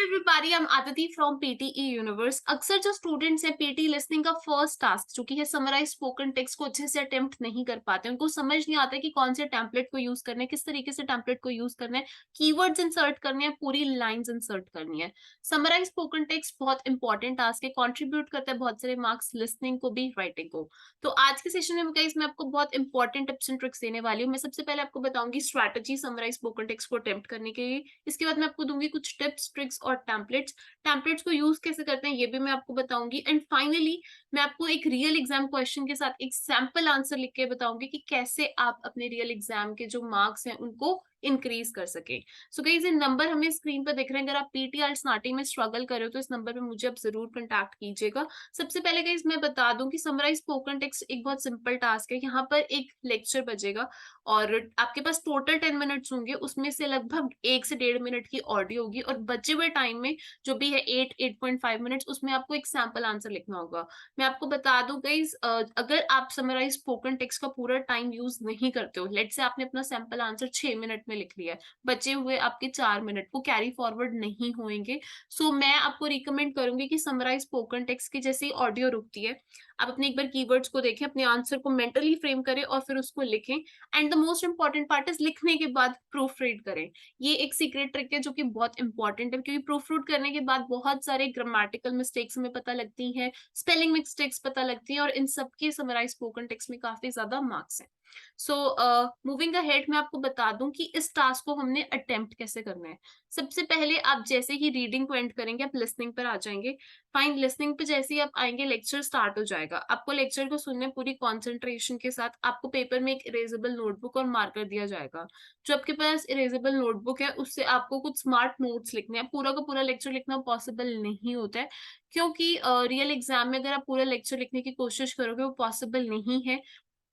Everybody, I am Aditi from PTE universe. अक्सर जो students हैं पीटी लिसनिंग का फर्स्ट टास्क जो कि है समराइज स्पोकन टेक्स्ट को अच्छे से अटेम्प्ट नहीं कर पाते। उनको समझ नहीं आता कि कौन से टेम्पलेट को यूज करना है, किस तरीके से टेम्पलेट को यूज करना है, कीवर्ड्स इंसर्ट करने हैं, पूरी लाइंस इंसर्ट करनी है। समराइज स्पोकन टेक्स्ट बहुत इंपॉर्टेंट टास्क है, कंट्रीब्यूट करता है बहुत सारे मार्क्स लिसनिंग को भी, राइटिंग को। तो आज के सेशन में गाइस मैं आपको बहुत इंपॉर्टेंट टिप्स एंड ट्रिक्स देने वाली हूँ। मैं सबसे पहले आपको बताऊंगी स्ट्रैटेजी समराइज स्पोकन टेक्स्ट को अटेम्प्ट करने के लिए। इसके बाद मैं आपको दूंगी कुछ टिप्स ट्रिक्स और टेम्पलेट्स। टेम्पलेट्स को यूज कैसे करते हैं ये भी मैं आपको बताऊंगी। एंड फाइनली मैं आपको एक रियल एग्जाम क्वेश्चन के साथ एक सैंपल आंसर लिख के बताऊंगी कि कैसे आप अपने रियल एग्जाम के जो मार्क्स हैं उनको इंक्रीज कर सके। सो गाइस, ये नंबर हमें स्क्रीन पर दिख रहे हैं। अगर आप पीटीआर स्नाटी में स्ट्रगल कर रहे हो तो इस नंबर पे मुझे आप जरूर कंटैक्ट कीजिएगा। सबसे पहले गाइस मैं बता दूं कि समराइज स्पोकन टेक्स्ट एक बहुत सिंपल टास्क है। यहाँ पर एक लेक्चर बजेगा और आपके पास टोटल 10 मिनट्स होंगे, उसमें से लगभग 1 से 1.5 मिनट की ऑडियो होगी और बचे हुए टाइम में जो भी है 8-8.5 मिनट्स उसमें आपको एक सैंपल आंसर लिखना होगा। मैं आपको बता दूं गाइस, अगर आप समराइज स्पोकन टेक्स्ट का पूरा टाइम यूज नहीं करते हो, लेट से आपने अपना सैंपल आंसर 6 मिनट में लिख लिया है, बचे हुए आपके 4 मिनट वो कैरी फॉरवर्ड नहीं होंगे। सो मैं आपको रिकमेंड करूंगी कि समराइज स्पोकन टेक्स्ट की जैसे ऑडियो रुकती है, आप अपने एक बार कीवर्ड्स को देखें, अपने आंसर को मेंटली फ्रेम करें और फिर उसको लिखें। And the most important part is लिखने के बाद प्रूफ रीड करें। ये एक सीक्रेट ट्रिक है जो कि बहुत इंपॉर्टेंट है, क्योंकि प्रूफ रीड करने के बाद बहुत सारे ग्रामेटिकल मिस्टेक्स हमें पता लगती हैं, स्पेलिंग मिस्टेक्स पता लगती हैं और इन सबके समराइज स्पोकन टेक्स्ट में काफी ज्यादा मार्क्स हैं। सो मूविंग अहेड मैं आपको बता दूं कि इस टास्क को हमने अटेम्प्ट कैसे करना है। सबसे पहले आप जैसे ही रीडिंग को एंड करेंगे आप लिसनिंग पर आ जाएंगे। फाइन, लिसनिंग पे जैसे ही आप आएंगे लेक्चर स्टार्ट हो जाएगा। आपको लेक्चर को सुनने पूरी कंसंट्रेशन के साथ आपको पेपर में एक इरेजेबल नोटबुक और मार्कर दिया जाएगा। जो आपके पास इरेजेबल नोटबुक है उससे आपको कुछ स्मार्ट नोट्स लिखने हैं। पूरा का पूरा लेक्चर लिखना पॉसिबल नहीं होता है, क्योंकि रियल एग्जाम में अगर आप पूरा लेक्चर लिखने की कोशिश करोगे वो पॉसिबल नहीं है,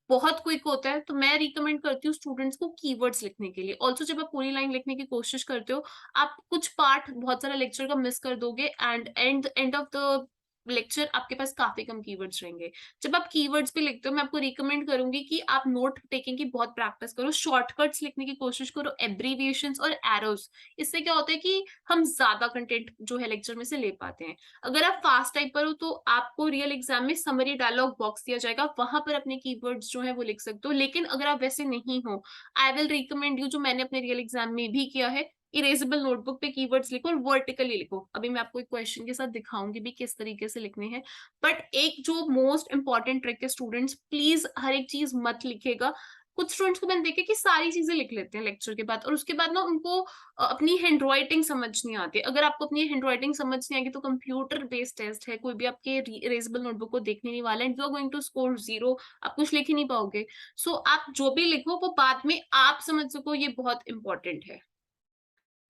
बहुत क्विक होता है। तो मैं रिकमेंड करती हूँ स्टूडेंट्स को कीवर्ड्स लिखने के लिए। ऑल्सो जब आप पूरी लाइन लिखने की कोशिश करते हो आप कुछ पार्ट बहुत सारा लेक्चर का मिस कर दोगे and end of the lecture आपके पास काफी कम कीवर्ड्स रहेंगे। जब आप कीवर्ड्स भी लिखते हो मैं आपको रिकमेंड करूंगी कि आप नोट टेकिंग की बहुत प्रैक्टिस करो, शॉर्टकट्स लिखने की कोशिश करो, एब्रीविएशंस और एरोस। इससे क्या होता है कि हम ज्यादा कंटेंट जो है लेक्चर में से ले पाते हैं। अगर आप फास्ट टाइप पर हो तो आपको रियल एग्जाम में समरी डायलॉग बॉक्स दिया जाएगा, वहां पर अपने कीवर्ड्स जो है वो लिख सकते हो। लेकिन अगर आप वैसे नहीं हो, आई विल रिकमेंड यू, जो मैंने अपने रियल एग्जाम में भी किया है, इरेजेबल नोटबुक पे कीवर्ड्स लिखो और वर्टिकली लिखो। अभी मैं आपको एक क्वेश्चन के साथ दिखाऊंगी भी किस तरीके से लिखने हैं। बट एक जो मोस्ट इंपॉर्टेंट ट्रिक है, स्टूडेंट्स प्लीज हर एक चीज मत लिखेगा। कुछ स्टूडेंट्स को मैंने देखा कि सारी चीजें लिख लेते हैं लेक्चर के बाद और उसके बाद ना उनको अपनी हैंड राइटिंग समझ नहीं आती। अगर आपको अपनी हैंड राइटिंग समझ नहीं आएगी तो कंप्यूटर बेस्ड टेस्ट है, कोई भी आपके इरेजेबल नोटबुक को देखने नहीं वाला and you are going to score 0। आप कुछ लिख ही नहीं पाओगे। सो आप जो भी लिखो वो बाद में आप समझ सको, ये बहुत इंपॉर्टेंट है।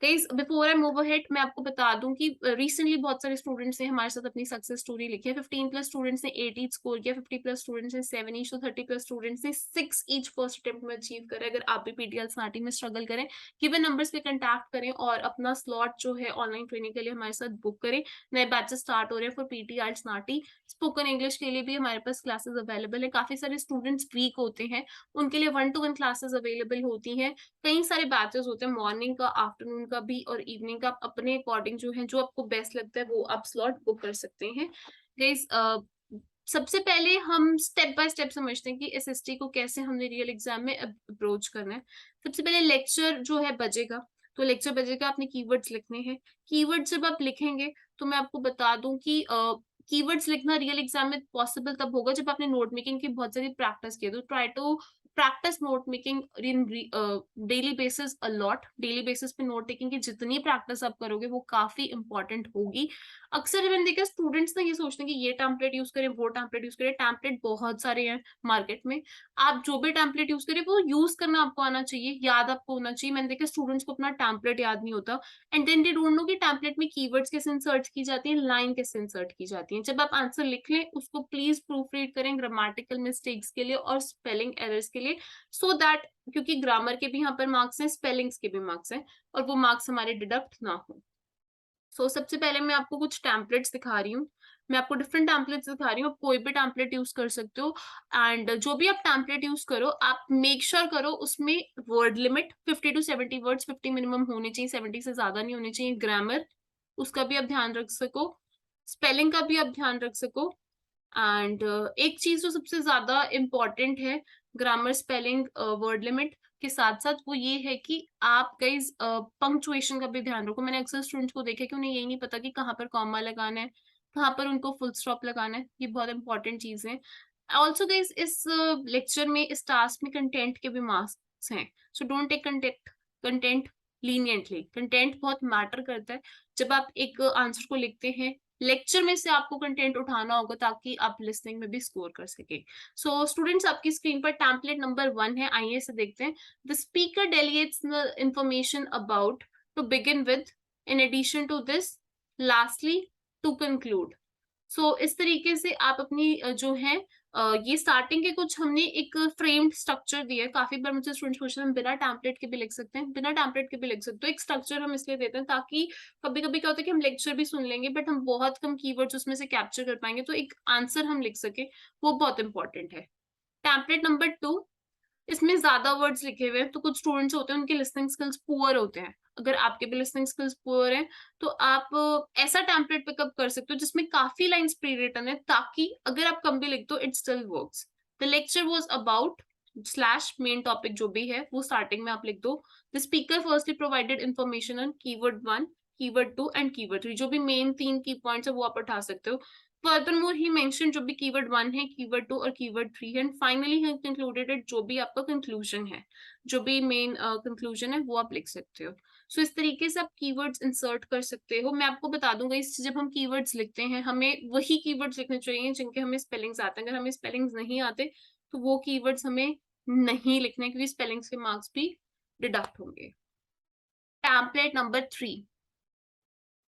Guys, before I move ahead मैं आपको बता दूं कि रिसेंटली बहुत सारे स्टूडेंट्स ने हमारे साथ अपनी सक्सेस स्टोरी लिखी है। 15 प्लस स्टूडेंट्स ने 8 ईच स्कोर किया, 50 प्लस स्टूडेंट्स ने 7 ईच, तो 30 प्लस स्टूडेंट्स ने 6 ईच फर्स्ट अटेम्प्ट में अचीव करा। अगर आप भी पीटीएल स्नाटी में स्ट्रगल करें, गिवन नंबर्स पे कंटैक्ट करें और अपना स्लॉट जो है ऑनलाइन ट्रेनिंग के लिए हमारे साथ बुक करें। नए बैचेस स्टार्ट हो रहे हैं फॉर पीटीआर स्नाटी। स्पोकन इंग्लिश के लिए भी हमारे पास क्लासेस अवेलेबल है। काफी सारे स्टूडेंट्स वीक होते हैं, उनके लिए 1-to-1 क्लासेस अवेलेबल होती हैं। कई सारे बैचेस होते हैं, मॉर्निंग का, आफ्टरनून का भी और इवनिंग का। आप अपने अकॉर्डिंग जो है, जो आपको बेस्ट लगता है वो आप स्लॉट बुक कर सकते हैं। गाइस, सबसे पहले हम स्टेप बाय स्टेप समझते हैं कि एसएसटी को कैसे हमने रियल एग्जाम में अप्रोच करना है। सबसे पहले लेक्चर जो है बजेगा, तो लेक्चर बजेगा, आपने कीवर्ड्स लिखने हैं। कीवर्ड्स जब आप लिखेंगे तो मैं आपको बता दूं कि कीवर्ड्स लिखना रियल एग्जाम में पॉसिबल तब होगा जब आपने नोट मेकिंग की बहुत सारी प्रैक्टिस की है। तो try to practice note making in daily basis a lot. Daily basis पे नोट टेकिंग की जितनी प्रैक्टिस आप करोगे वो काफी इंपॉर्टेंट होगी। अक्सर मैंने देखा स्टूडेंट्स ना ये सोचते हैं कि ये टेम्पलेट यूज करें, वो टेम्पलेट यूज करें। टेम्पलेट बहुत सारे हैं मार्केट में, आप जो भी टेम्पलेट यूज करें वो यूज करना आपको आना चाहिए, याद आपको होना चाहिए। मैंने देखा स्टूडेंट्स को अपना टेम्पलेट याद नहीं होता and then they don't know कि टेम्पलेट में कीवर्ड्स कैसे इंसर्ट की जाती है, लाइन कैसे इंसर्ट की जाती है। जब आप आंसर लिख लें उसको प्लीज प्रूफ रीड करें ग्रामेटिकल मिस्टेक्स के लिए और स्पेलिंग एरर्स के लिए, सो दैट, क्योंकि ग्रामर के भी यहाँ पर मार्क्स हैं, स्पेलिंग्स के भी मार्क्स हैं और वो मार्क्स हमारे डिडक्ट ना हो। सबसे पहले मैं आपको कुछ टेम्पलेट्स दिखा रही हूँ। मैं आपको डिफरेंट टेम्पलेट्स दिखा रही हूँ, आप कोई भी टेम्पलेट यूज कर सकते हो। एंड जो भी आप टेम्पलेट यूज करो आप मेक श्योर करो उसमें word limit 50 to 70 words, 50 minimum होने चाहिए, 70 से ज्यादा नहीं होने चाहिए। ग्रामर उसका भी आप ध्यान रख सको, स्पेलिंग का भी आप ध्यान रख सको। एंड एक चीज जो सबसे ज्यादा इम्पोर्टेंट है ग्रामर, स्पेलिंग, वर्ड लिमिट के साथ साथ, वो ये है कि आप गाइज पंक्चुएशन का भी ध्यान रखो। मैंने अक्सर स्टूडेंट्स को देखा कि उन्हें यही नहीं पता कि कहाँ पर कॉमा लगाना है, कहाँ पर उनको फुल स्टॉप लगाना है। ये बहुत इंपॉर्टेंट चीज है। ऑल्सो गाइज इस लेक्चर में, इस टास्क में कंटेंट के भी मार्क्स हैं, so don't take content leniently. Content बहुत मैटर करता है जब आप एक आंसर को लिखते हैं। लेक्चर में से आपको कंटेंट उठाना होगा ताकि आप लिसनिंग में भी स्कोर कर सके। सो स्टूडेंट्स, आपकी स्क्रीन पर टेम्पलेट नंबर 1 है, आइए इसे देखते हैं। The speaker delegates the information about, to begin with, in addition to this, lastly, to conclude. So इस तरीके से आप अपनी जो है ये स्टार्टिंग के कुछ हमने एक फ्रेम्ड स्ट्रक्चर दिया है। काफी बार मुझसे स्टूडेंट्स पूछते हैं हम बिना टेम्पलेट के भी लिख सकते हैं, बिना टेम्पलेट के भी लिख सकते हो। एक स्ट्रक्चर हम इसलिए देते हैं ताकि कभी कभी क्या होता है कि हम लेक्चर भी सुन लेंगे बट हम बहुत कम कीवर्ड्स उसमें से कैप्चर कर पाएंगे, तो एक आंसर हम लिख सके, वो बहुत इंपॉर्टेंट है। टेम्पलेट नंबर 2, इसमें ज्यादा वर्ड्स लिखे हुए हैं, तो कुछ स्टूडेंट्स होते हैं उनके लिसनिंग स्किल्स पुअर होते हैं। अगर आपके भी लिसनिंग स्किल्स पुअर हैं तो आप ऐसा टेम्पलेट पिकअप कर सकते हो जिसमें काफी लाइंस प्री रिटन है, ताकि अगर आप कम भी लिख दो it still works. The lecture was about slash main topic जो भी है वो स्टार्टिंग में आप लिख दो। The speaker firstly provided information on keyword 1, keyword 2 and keyword 3, जो भी मेन 3 की पॉइंट्स है वो आप उठा सकते हो। Furthermore, he mentioned जो भी कीवर्ड 1 है, कीवर्ड 2 और कीवर्ड 3 है, and finally he concluded it, जो भी आपका कंक्लूजन है, जो भी मेन कंक्लूजन है वो आप लिख सकते हो। सो इस तरीके से आप कीवर्ड्स इंसर्ट कर सकते हो। मैं आपको बता दूंगा, इस जब हम कीवर्ड्स लिखते हैं हमें वही कीवर्ड्स लिखने चाहिए जिनके हमें स्पेलिंग्स आते हैं। अगर हमें स्पेलिंग्स नहीं आते तो वो कीवर्ड्स हमें नहीं लिखने, क्योंकि स्पेलिंग्स के मार्क्स भी डिडक्ट होंगे। Template number 3,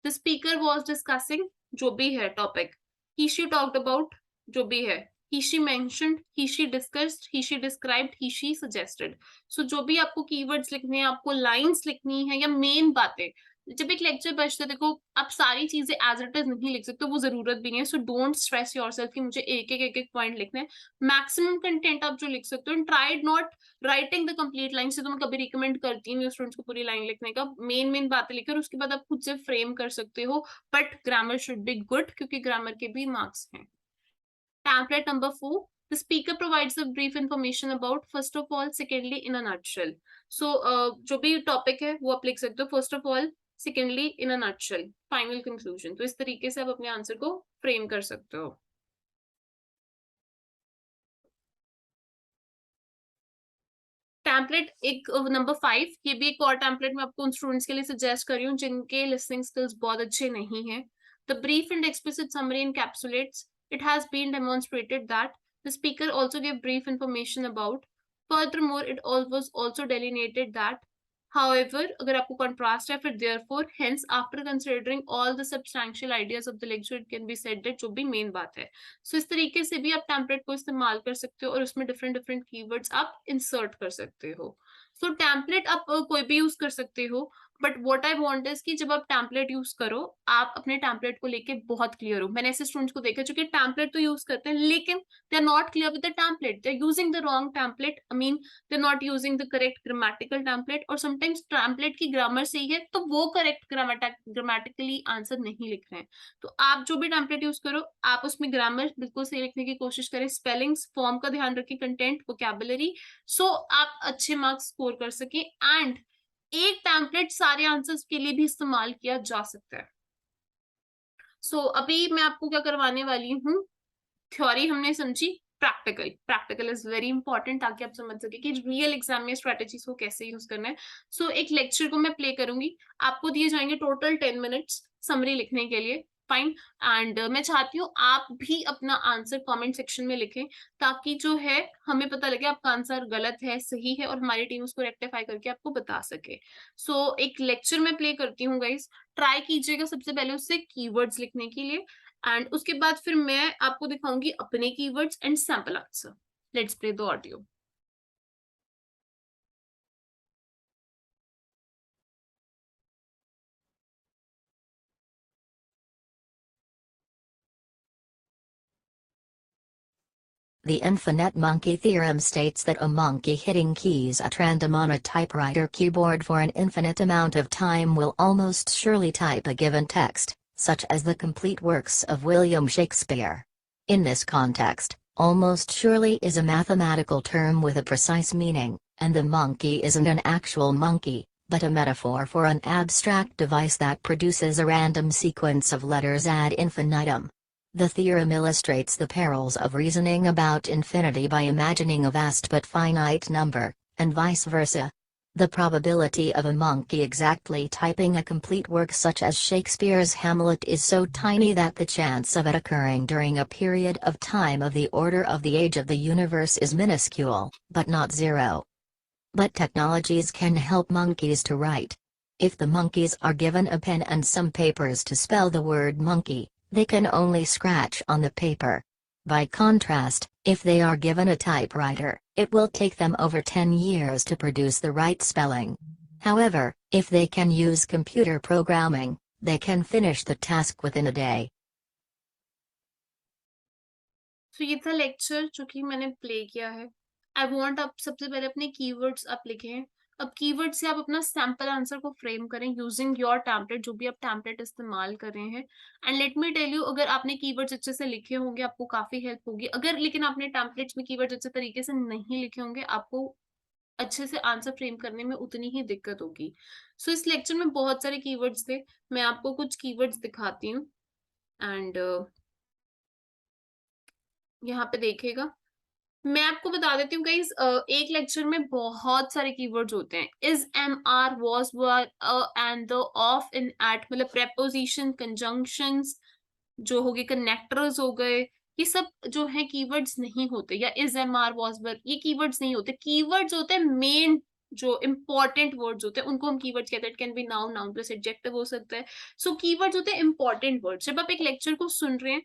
the speaker was discussing, जो भी है topic, he she talked about, जो भी है, he she mentioned, he she discussed, he she described, he she suggested. So जो भी आपको कीवर्ड्स लिखने हैं, आपको लाइंस लिखनी है या मेन बातें, जब एक लेक्चर बचता है, देखो आप सारी चीजें एज इट इज नहीं लिख सकते, वो जरूरत भी नहीं है। सो डोंट स्ट्रेस योरसेल्फ कि मुझे एक एक पॉइंट लिखना है। मैक्सिमम कंटेंट आप जो लिख सकते हो, try not writing the complete line. से तो मैं कभी रिकमेंड करती हूँ स्टूडेंट्स को पूरी लाइन लिखने का, मेन मेन बातें लिखकर उसके बाद आप खुद से फ्रेम कर सकते हो, but grammar should be good क्योंकि ग्रामर के भी मार्क्स हैं। Template number 4, the speaker provides a brief information about, first of all, secondly, in a nutshell. So जो भी टॉपिक है वो आप लिख सकते हो, first of all, secondly, in a nutshell, final conclusion. तो इस तरीके से आप अपने आंसर को फ्रेम कर सकते हो। टेम्पलेट एक नंबर 5, ये भी एक और टेम्पलेट मैं आपको उन स्टूडेंट्स के लिए सजेस्ट कर रही हूँ जिनके लिसनिंग स्किल्स बहुत अच्छे नहीं है। The brief and explicit summary encapsulates, it has been demonstrated that the speaker also gave brief information about, furthermore it was also delineated that, however, अगर आपको contrast है फिर therefore, hence, after considering all the substantial ideas of the lecture, it can be said that, जो भी main बात है। सो इस तरीके से भी आप टेम्पलेट को इस्तेमाल कर सकते हो और उसमें डिफरेंट डिफरेंट कीवर्ड्स आप इंसर्ट कर सकते हो। सो टेम्पलेट आप कोई भी यूज कर सकते हो, but what I want is कि जब आप टेम्पलेट यूज करो, आप अपने टेम्पलेट को लेके बहुत क्लियर हो। मैंने ऐसे स्टूडेंट्स को देखा जो कि टेम्पलेट तो यूज करते हैं लेकिन they are not clear with the template, they are using the wrong template, I mean they are not using the correct grammatical template, और समटाइम्स टेम्पलेट की ग्रामर सही है तो वो करेक्ट ग्रामेटिकली आंसर नहीं लिख रहे हैं। तो आप जो भी टेम्पलेट यूज करो, आप उसमें ग्रामर बिल्कुल सही लिखने की कोशिश करें, स्पेलिंग्स, फॉर्म का ध्यान रखें, कंटेंट, वोकैबुलरी, सो आप अच्छे मार्क्स स्कोर कर सके। एंड एक टेम्पलेट सारे आंसर्स के लिए भी इस्तेमाल किया जा सकता है। सो अभी मैं आपको क्या करवाने वाली हूँ, थ्योरी हमने समझी, practical, practical is very important ताकि आप समझ सके कि रियल एग्जाम में स्ट्रेटेजीज को कैसे यूज करना है। सो एक लेक्चर को मैं प्ले करूंगी, आपको दिए जाएंगे टोटल 10 मिनट्स समरी लिखने के लिए, फाइन। एंड मैं चाहती हूँ आप भी अपना आंसर कमेंट सेक्शन में लिखें ताकि जो है हमें पता लगे आपका आंसर गलत है, सही है, और हमारी टीम उसको रेक्टिफाई करके आपको बता सके। सो एक लेक्चर में प्ले करती हूँ गाइस, ट्राई कीजिएगा सबसे पहले उससे कीवर्ड्स लिखने के लिए, एंड उसके बाद फिर मैं आपको दिखाऊंगी अपने keywords and sample answer. Let's play the audio. The infinite monkey theorem states that a monkey hitting keys at random on a typewriter keyboard for an infinite amount of time will almost surely type a given text, such as the complete works of William Shakespeare. In this context, almost surely is a mathematical term with a precise meaning, and the monkey isn't an actual monkey, but a metaphor for an abstract device that produces a random sequence of letters ad infinitum. The theorem illustrates the perils of reasoning about infinity by imagining a vast but finite number, and vice versa. The probability of a monkey exactly typing a complete work such as Shakespeare's Hamlet is so tiny that the chance of it occurring during a period of time of the order of the age of the universe is minuscule, but not zero. But technologies can help monkeys to write. If the monkeys are given a pen and some papers to spell the word monkey, they can only scratch on the paper. By contrast, if they are given a typewriter, it will take them over 10 years to produce the right spelling. However, if they can use computer programming, they can finish the task within a day. तो ये था lecture जो कि मैंने play किया है। I want आप सबसे पहले अपने कीवर्ड्स आप लिखें। अब कीवर्ड से आप अपना सैंपल आंसर को फ्रेम करें यूजिंग योर टेम्पलेट, जो भी आप टेम्पलेट इस्तेमाल कर रहे हैं। And let me tell you, अगर आपने कीवर्ड्स अच्छे से लिखे होंगे आपको काफी हेल्प होगी। अगर लेकिन आपने टेम्पलेट्स में कीवर्ड्स अच्छे तरीके से नहीं लिखे होंगे, आपको अच्छे से आंसर फ्रेम करने में उतनी ही दिक्कत होगी। सो इस लेक्चर में बहुत सारे कीवर्ड्स थे, मैं आपको कुछ कीवर्ड्स दिखाती हूँ। एंड यहाँ पे देखिएगा, मैं आपको बता देती हूँ गाइस, एक लेक्चर में बहुत सारे कीवर्ड्स होते हैं। Is, am, are, was, were, and, the, of, in, at, मतलब प्रेपोजिशन, कंजंक्शंस जो हो गए, कनेक्टर्स हो गए, ये सब जो है कीवर्ड्स नहीं होते। या इज, एम, आर, वॉज, वर, ये कीवर्ड्स नहीं होते। कीवर्ड्स होते हैं मेन जो इंपॉर्टेंट वर्ड्स होते हैं, उनको हम कीवर्ड्स कहते हैं। It can be noun, noun plus adjective हो सकता है। सो कीवर्ड्स होते हैं इंपॉर्टेंट वर्ड्स। जब आप एक लेक्चर को सुन रहे हैं,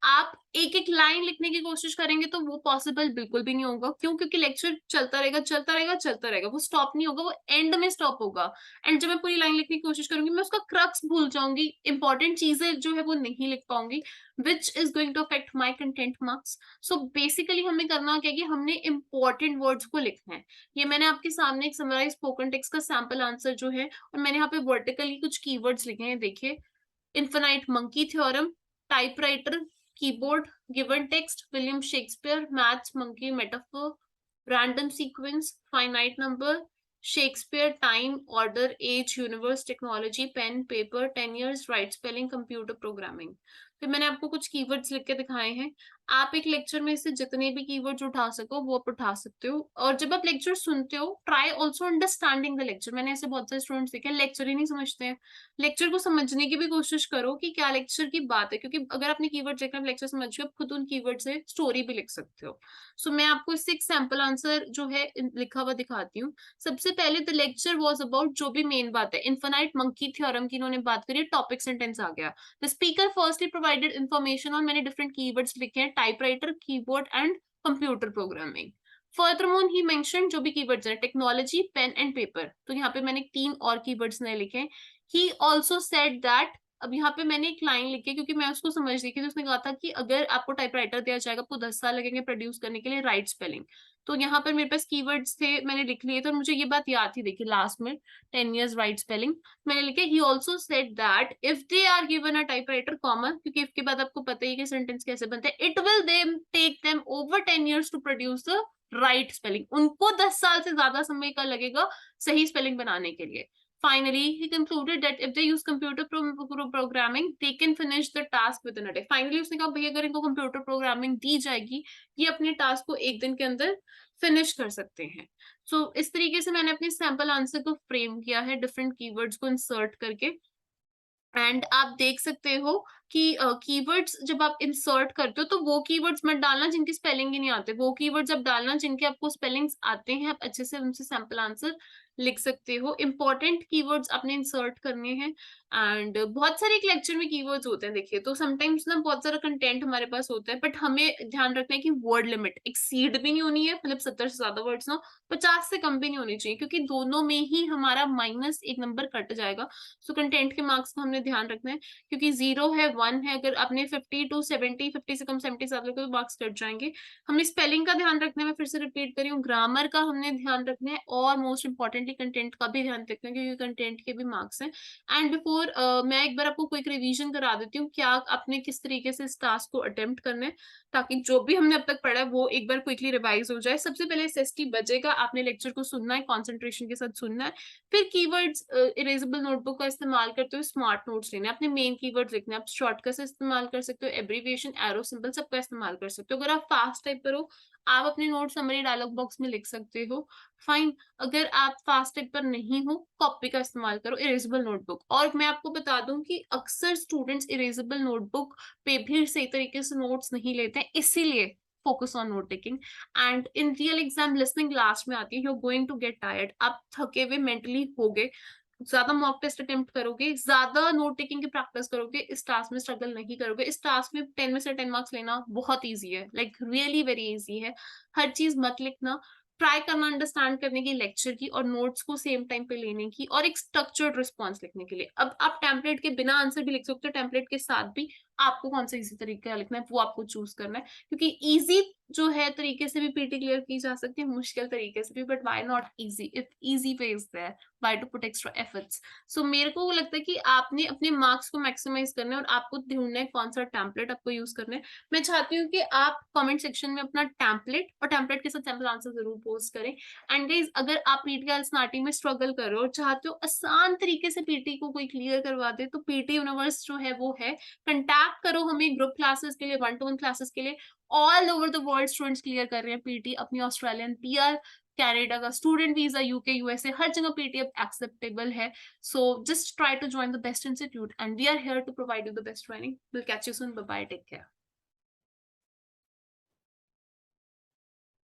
आप एक एक लाइन लिखने की कोशिश करेंगे तो वो पॉसिबल बिल्कुल भी नहीं होगा। क्यों? क्योंकि लेक्चर चलता रहेगा, चलता रहेगा, चलता रहेगा, वो स्टॉप नहीं होगा, वो एंड में स्टॉप होगा। एंड जब मैं पूरी लाइन लिखने की कोशिश करूंगी, मैं उसका क्रक्स भूल जाऊंगी, इंपॉर्टेंट चीजें जो है वो नहीं लिख पाऊंगी, which is going to affect my content marks. So basically हमें करना क्या है कि हमने इंपॉर्टेंट वर्ड्स को लिखना है। ये मैंने आपके सामने एक समराइज स्पोकन टेक्स्ट का सैंपल आंसर जो है, और मैंने यहाँ पे वर्टिकली कुछ कीवर्ड्स लिखे हैं, देखिए। Infinite monkey theorem, typewriter, keyboard, given text, William Shakespeare, maths, monkey, metaphor, random sequence, finite number, Shakespeare, time, order, age, universe, technology, pen, paper, 10 years, right spelling, computer programming. फिर मैंने आपको कुछ keywords लिख के दिखाए हैं। आप एक लेक्चर में से जितने भी कीवर्ड्स उठा सको वो आप उठा सकते हो। और जब आप लेक्चर सुनते हो, try also understanding the lecture. मैंने ऐसे बहुत सारे स्टूडेंट्स देखे हैं लेक्चर ही नहीं समझते हैं। लेक्चर को समझने की भी कोशिश करो कि क्या लेक्चर की बात है, क्योंकि अगर आपने कीवर्ड देखना है लेक्चर समझ के, आप खुद उन कीवर्ड से स्टोरी भी लिख सकते हो। सो मैं आपको इससे एक सैंपल आंसर जो है लिखा हुआ दिखाती हूँ। सबसे पहले द लेक्चर वाज अबाउट, जो भी मेन बात है, इन्फिनाइट मंकी थ्योरम की इन्होंने बात करी, टॉपिक सेंटेंस आ गया। The speaker firstly provided information on, मैंने डिफरेंट कीवर्ड्स लिखे हैं, typewriter, keyboard and computer programming. Furthermore he mention, जो भी कीवर्ड्स हैं, टेक्नोलॉजी, पेन एंड पेपर। तो यहाँ पे मैंने 3 और कीवर्ड्स नए लिखे हैं। ही ऑल्सो सेड दैट, अब यहाँ पे मैंने एक लाइन लिखी है क्योंकि मैं उसको समझ रही थी। तो उसने कहा था कि अगर आपको टाइपराइटर दिया जाएगा, आपको 10 साल लगेंगे प्रोड्यूस करने के लिए राइट स्पेलिंग। तो यहाँ पर मेरे पास कीवर्ड्स थे, मैंने लिख लिए। तो मुझे ये बात याद थी, देखिए लास्ट में 10 इयर्स राइट स्पेलिंग मैंने लिखे। He also said that if they are given a typewriter common, क्योंकि इफ के बाद आपको पता ही है कि सेंटेंस कैसे बनते हैं, it will them take them over 10 years to produce the right spelling. उनको 10 साल से ज्यादा समय का लगेगा सही स्पेलिंग बनाने के लिए। Finally, he concluded that if they use computer programming, they can finish the task within a day. Finally, उसने कहा भाई अगर इनको कंप्यूटर प्रोग्रामिंग दी जाएगी, ये अपने टास्क को एक दिन के अंदर फिनिश कर सकते हैं। सो इस तरीके से मैंने अपने सैंपल आंसर को फ्रेम किया है, डिफरेंट कीवर्ड्स को इंसर्ट करके। एंड आप देख सकते हो कि कीवर्ड्स जब आप इंसर्ट करते हो तो वो कीवर्ड्स मत डालना जिनकी स्पेलिंग ही नहीं आते, वो कीवर्ड्स आप डालना जिनके आपको स्पेलिंग्स आते हैं, आप अच्छे से उनसे सैंपल आंसर लिख सकते हो। इम्पोर्टेंट कीवर्ड्स आपने इंसर्ट करने हैं एंड बहुत सारे एक लेक्चर में कीवर्ड्स होते हैं देखिए, तो समटाइम्स ना बहुत सारा कंटेंट हमारे पास होता है, बट हमें ध्यान रखना है कि वर्ड लिमिट एक्सीड भी नहीं होनी है, मतलब 70 से ज़्यादा वर्ड्स ना, 50 से कम भी नहीं होनी चाहिए, क्योंकि दोनों में ही हमारा माइनस 1 नंबर कट जाएगा। सो कंटेंट के मार्क्स को हमने ध्यान रखना है, क्योंकि 0 है, 1 है, अगर आपने 50 टू 70, 50 से कम 70 से ज़्यादा, तो मार्क्स कट जाएँगे। हमने स्पेलिंग का ध्यान रखना है, मैं फिर से रिपीट कर रही हूँ, ग्रामर का हमने ध्यान रखना है और मोस्ट इम्पोर्टेंटली कंटेंट का भी ध्यान रखना है, क्योंकि कंटेंट के भी मार्क्स हैं। एंड बिफोर मैं एक बार आपको क्विक रिवीजन करा देती हूँ, क्या आपने किस तरीके से इस टास्क को अटेम्प्ट करना है, ताकि जो भी हमने अब तक पढ़ा है वो एक बार क्विकली रिवाइज हो जाए। सबसे पहले एसएसटी बजेगा, आपने लेक्चर को सुनना है, कंसंट्रेशन के साथ सुनना है। फिर कीवर्ड्स इरेजेबल नोटबुक का इस्तेमाल करते हुए स्मार्ट नोट्स लेने हैं, अपने मेन कीवर्ड्स लिखने हैं। आप शॉर्टकट से इस्तेमाल कर सकते हो, एब्रीविएशन, एरो सिंबल सबका इस्तेमाल कर सकते हो। अगर आप फास्ट टाइप पर हो, आप अपने नोट समरी डायलॉग बॉक्स में लिख सकते हो, फाइन। अगर आप फास्ट टाइप पर नहीं हो, कॉपी का इस्तेमाल करो, इरेजेबल नोटबुक। और मैं आपको बता दूं कि अक्सर स्टूडेंट्स इरेजेबल नोटबुक पे भी सही तरीके से नोट्स नहीं लेते हैं, इसीलिए focus on note taking. And in real exam listening last में आती है, you are going to get tired, आप थके हुए मेंटली होगे, ज्यादा मॉक टेस्ट अटेम्प्ट करोगे, ज्यादा नोट टेकिंग की प्रैक्टिस करोगे, इस टास्क में स्ट्रगल नहीं करोगे। इस टास्क में 10 में से 10 मार्क्स लेना बहुत ईजी है, लाइक रियली वेरी इजी है। हर चीज मत लिखना, ट्राई करना अंडरस्टैंड करने की लेक्चर की, और नोट्स को सेम टाइम पे लेने की, और एक स्ट्रक्चर्ड रिस्पॉन्स लिखने के लिए। अब आप टेम्पलेट के बिना आंसर भी लिख सकते हो, टेम्पलेट के साथ भी। आपको कौन सा इजी तरीका लिखना है वो आपको चूज करना है, क्योंकि इजी जो है तरीके से भी पीटी क्लियर की जा सकती है, मुश्किल तरीके से भी, but why not easy if easy way is there, why to put extra efforts. So मेरे को वो लगता है कि आपने अपने मार्क्स को मैक्सिमाइज करना है, और आपको ढूंढना है कौन सा टेम्पलेट आपको यूज करना है। मैं चाहती हूँ कि आप कमेंट सेक्शन में अपना टेम्पलेट और टेम्पलेट के साथ सैंपल आंसर जरूर पोस्ट करें। एंड गाइस, अगर आप पीटी एलसनाटी में स्ट्रगल कर रहे हो और चाहते हो आसान तरीके से पीटी को कोई क्लियर करवा दे, तो पीटी यूनिवर्स जो है वो है, कंटैक्ट करो हमें ग्रुप क्लासेस के लिए, 1-to-1 क्लासेस के लिए। All over the world students clear कर रहे हैं पीटी, अपनी ऑस्ट्रेलियन पीआर, कनाडा का स्टूडेंट वीजा, यूके, यूएसए, हर जगह पीटी अब एक्सेप्टेबल है। So just try to join the best institute, and we are here to provide you the best training. We'll catch you soon. Bye bye. Take care.